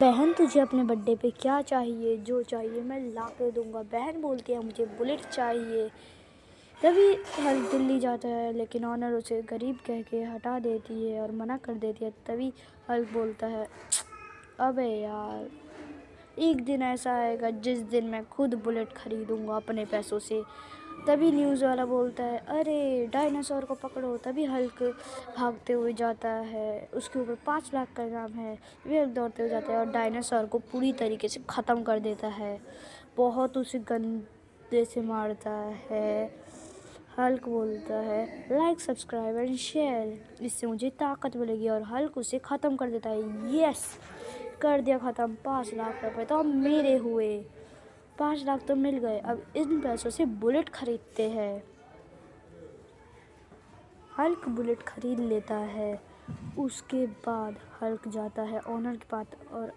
बहन तुझे अपने बर्थडे पे क्या चाहिए? जो चाहिए मैं ला के दूंगा। बहन बोलती है मुझे बुलेट चाहिए। तभी हल्क दिल्ली जाता है, लेकिन ऑनर उसे गरीब कह के हटा देती है और मना कर देती है। तभी हल्क बोलता है, अबे यार, एक दिन ऐसा आएगा जिस दिन मैं खुद बुलेट खरीदूंगा अपने पैसों से। तभी न्यूज़ वाला बोलता है, अरे डायनासोर को पकड़ो। तभी हल्क भागते हुए जाता है, उसके ऊपर 5 लाख का इनाम है। तभी हल्क दौड़ते हुए जाता है और डायनासोर को पूरी तरीके से ख़त्म कर देता है। बहुत उसे गंदे से मारता है। हल्क बोलता है, लाइक सब्सक्राइब एंड शेयर, इससे मुझे ताकत मिलेगी। और हल्क उसे ख़त्म कर देता है। यस, कर दिया ख़त्म। 5 लाख रुपए तो अब मेरे हुए। 5 लाख तो मिल गए। अब इन पैसों से बुलेट खरीदते हैं। हल्क बुलेट खरीद लेता है। उसके बाद हल्क जाता है ओनर के पास और